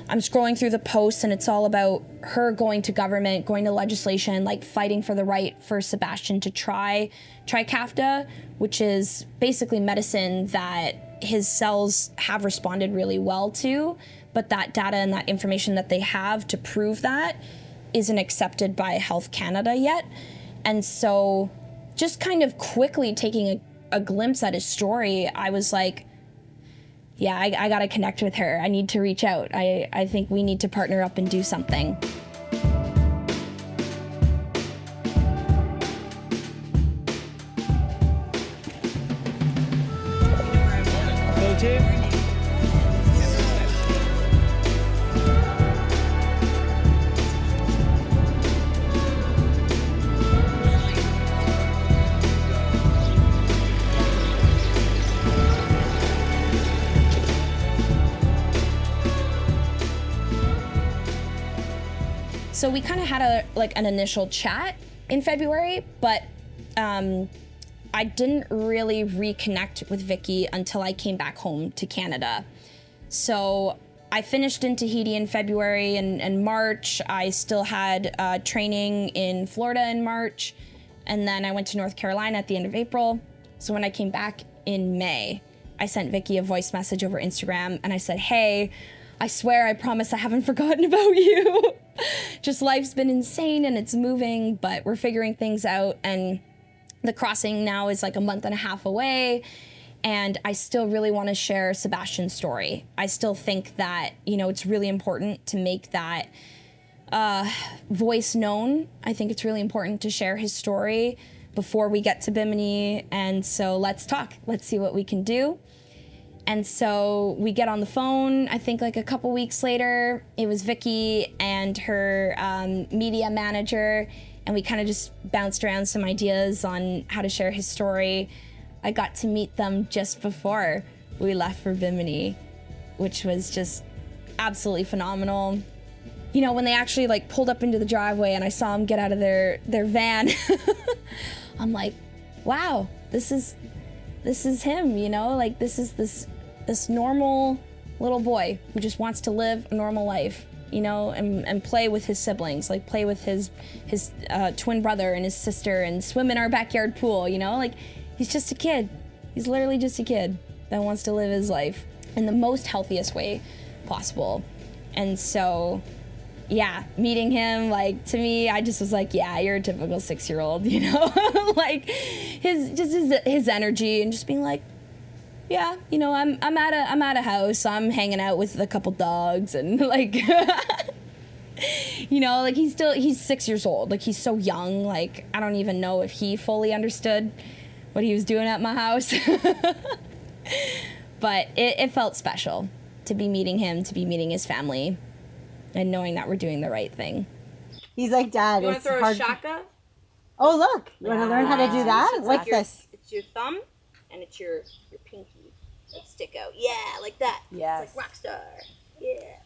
I'm scrolling through the posts and it's all about her going to government, going to legislation, like fighting for the right for Sebastian to try Trikafta, which is basically medicine that his cells have responded really well to, but that data and that information that they have to prove that isn't accepted by Health Canada yet. And so just kind of quickly taking a glimpse at his story, I was like, yeah, I gotta connect with her. I need to reach out. I think we need to partner up and do something. So we kind of had an initial chat in February, but I didn't really reconnect with Vicky until I came back home to Canada. So I finished in Tahiti in February and March. I still had training in Florida in March, and then I went to North Carolina at the end of April. So when I came back in May, I sent Vicky a voice message over Instagram, and I said, hey, I swear, I promise I haven't forgotten about you. Just life's been insane and it's moving, but we're figuring things out. And the crossing now is like a month and a half away. And I still really want to share Sebastian's story. I still think that, it's really important to make that voice known. I think it's really important to share his story before we get to Bimini. And so let's talk. Let's see what we can do. And so we get on the phone, I think like a couple weeks later. It was Vicky and her media manager, and we kind of just bounced around some ideas on how to share his story. I got to meet them just before we left for Bimini, which was just absolutely phenomenal. When they actually pulled up into the driveway and I saw them get out of their van, I'm like, wow, this is him, this is this normal little boy who just wants to live a normal life, and play with his siblings, play with his twin brother and his sister and swim in our backyard pool, he's just a kid. He's literally just a kid that wants to live his life in the most healthiest way possible. And so, yeah, meeting him, to me, I just was like, yeah, you're a typical 6-year-old, his energy and just being like, yeah, I'm at a house, I'm hanging out with a couple dogs and he's 6 years old, he's so young, I don't even know if he fully understood what he was doing at my house. But it felt special to be meeting him, to be meeting his family, and knowing that we're doing the right thing. He's like, Dad, you want to throw hard a shaka? Oh, look. You want to learn how to do that? So What's this? It's your thumb, and it's your pinky. Let's stick out. Yeah, like that. Yes. It's like rock star. Yeah.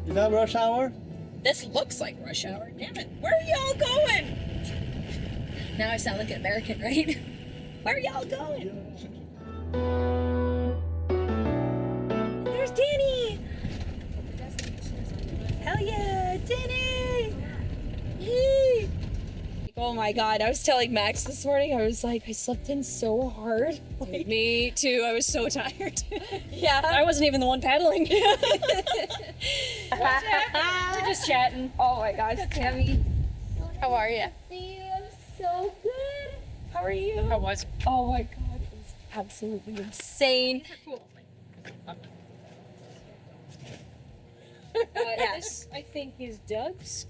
Is that rush hour? This looks like rush hour. Damn it. Where are y'all going? Now I sound like an American, right? Where are y'all going? There's Dani. Hell yeah, Dani. Yee. Oh my God, I was telling Max this morning, I was like, I slept in so hard. Me too, I was so tired. Yeah. I wasn't even the one paddling. We're just chatting. Oh my gosh, Tammy. How are you? I'm so good. How are you? How was it? Oh my God, it was absolutely insane. Yes, I think is Doug's.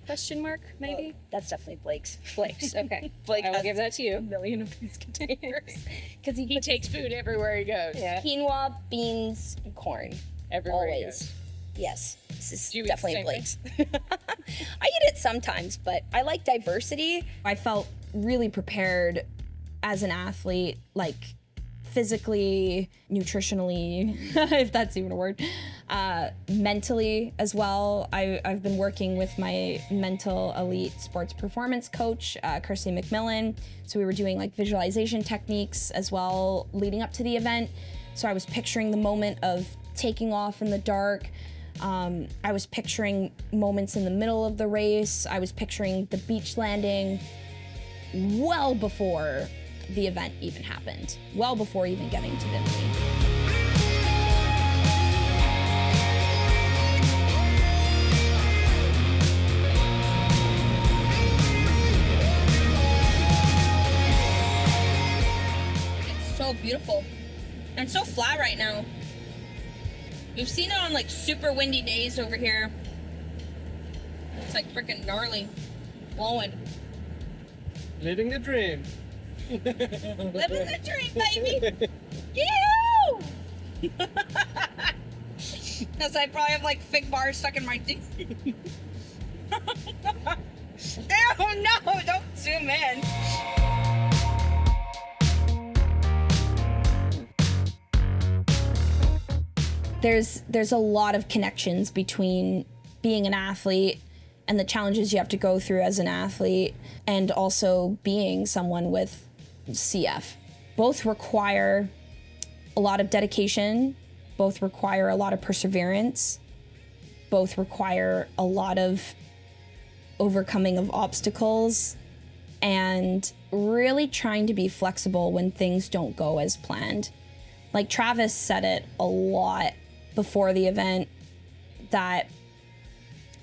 Question mark, maybe? That's definitely Blake's. Blake's, okay. Blake I will has give that to you. a million of these containers. Because He takes food everywhere he goes. Yeah. Quinoa, beans, and corn. Everywhere he Always. goes. Yes. This is Do you eat definitely the Blake's. I eat it sometimes, but I like diversity. I felt really prepared as an athlete, physically, nutritionally, if that's even a word, mentally as well. I've been working with my mental elite sports performance coach, Kirsty McMillan. So we were doing like visualization techniques as well leading up to the event. So I was picturing the moment of taking off in the dark. I was picturing moments in the middle of the race. I was picturing the beach landing well before the event even happened, well before even getting to Bimini. It's so beautiful and so flat right now. We've seen it on like super windy days over here. It's like freaking gnarly, blowing. Living the dream. Living the dream, baby. Ew! Because I probably have like fig bars stuck in my teeth. Ew, no, don't zoom in. There's a lot of connections between being an athlete and the challenges you have to go through as an athlete, and also being someone with CF. Both require a lot of dedication, both require a lot of perseverance, both require a lot of overcoming of obstacles, and really trying to be flexible when things don't go as planned. Like Travis said it a lot before the event, that,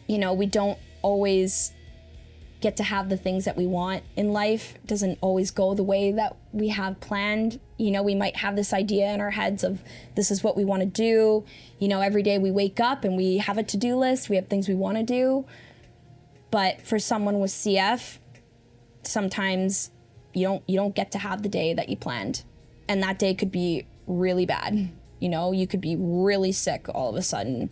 you know, we don't always get to have the things that we want in life. It doesn't always go the way that we have planned. You know, we might have this idea in our heads of this is what we want to do. You know, every day we wake up and we have a to-do list, we have things we want to do. But for someone with CF, sometimes you don't get to have the day that you planned. And that day could be really bad. You know, you could be really sick all of a sudden.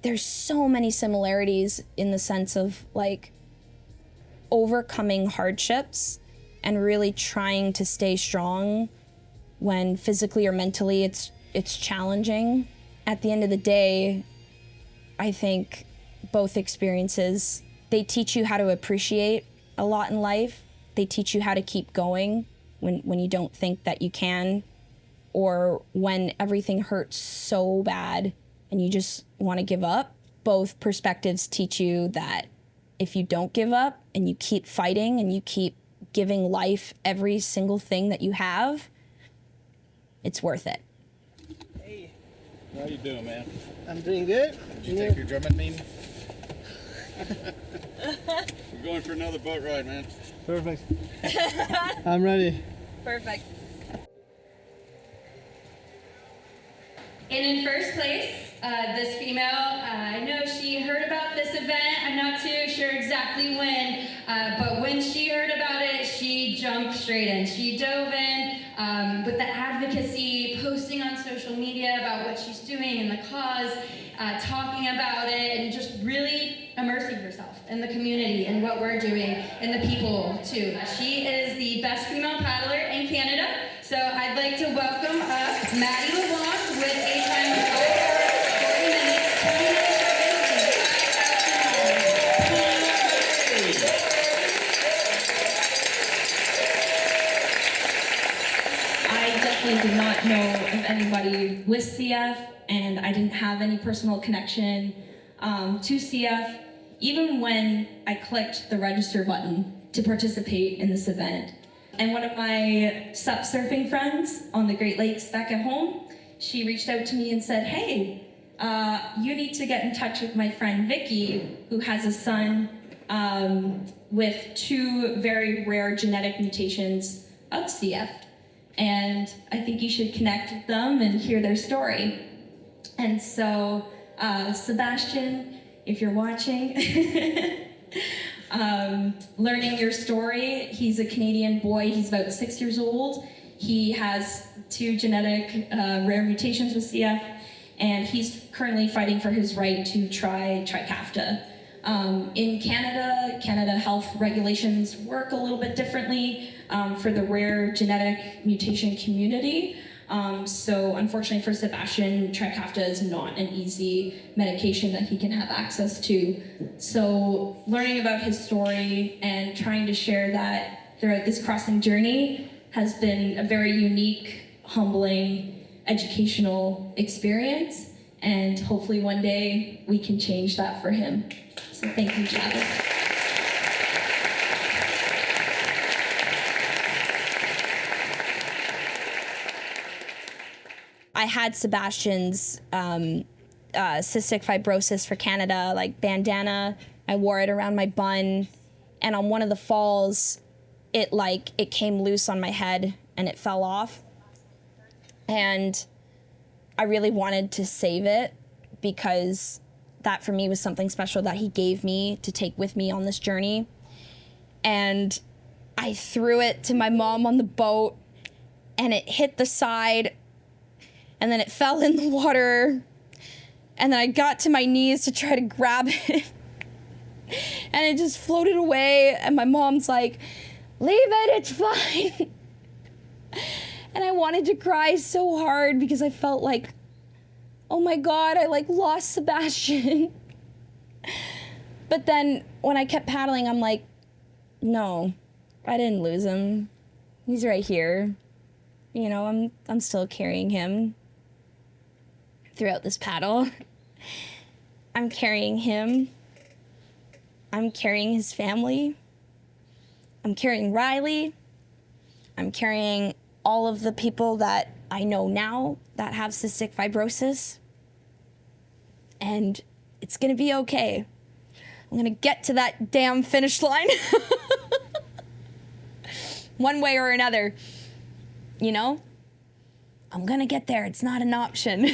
There's so many similarities in the sense of like overcoming hardships and really trying to stay strong when physically or mentally it's challenging. At the end of the day, I think both experiences, they teach you how to appreciate a lot in life. They teach you how to keep going when you don't think that you can, or when everything hurts so bad and you just want to give up. Both perspectives teach you that if you don't give up and you keep fighting and you keep giving life every single thing that you have, it's worth it. Hey, How you doing, man? I'm doing good. Did you take your German meeting? We're going for another boat ride, man. Perfect. I'm ready. Perfect. And in first place, this female, I know she heard about this event. I'm not too sure exactly when, but when she heard about it, she jumped straight in. She dove in with the advocacy, posting on social media about what she's doing and the cause, talking about it, and just really immersing herself in the community and what we're doing and the people too. She is the best female paddler in Canada. So I'd like to welcome up Maddi Leblanc with a time of 5 hours, 40 minutes, 29 seconds, I definitely did not know of anybody with CF, and I didn't have any personal connection to CF, even when I clicked the register button to participate in this event. And one of my sup surfing friends on the Great Lakes back at home, she reached out to me and said, hey, you need to get in touch with my friend Vicky, who has a son with 2 very rare genetic mutations of CF. And I think you should connect with them and hear their story. And so, Sebastian, if you're watching, learning your story. He's a Canadian boy. He's about 6 years old. He has 2 genetic rare mutations with CF, and he's currently fighting for his right to try Trikafta. In Canada health regulations work a little bit differently for the rare genetic mutation community. So unfortunately for Sebastian, Trikafta is not an easy medication that he can have access to. So learning about his story and trying to share that throughout this crossing journey has been a very unique, humbling, educational experience. And hopefully one day we can change that for him. So thank you, Travis. I had Sebastian's cystic fibrosis for Canada, like bandana. I wore it around my bun, and on one of the falls, it came loose on my head and it fell off. And I really wanted to save it because that for me was something special that he gave me to take with me on this journey. And I threw it to my mom on the boat, and it hit the side, and then it fell in the water, and then I got to my knees to try to grab it, and it just floated away, and my mom's like, "Leave it, it's fine." And I wanted to cry so hard because I felt like, oh my God, I lost Sebastian. But then when I kept paddling, I'm like, no, I didn't lose him. He's right here. You know, I'm still carrying him throughout this paddle. I'm carrying him. I'm carrying his family. I'm carrying Riley. I'm carrying all of the people that I know now that have cystic fibrosis. And it's gonna be okay. I'm gonna get to that damn finish line. One way or another. You know? I'm gonna get there. It's not an option.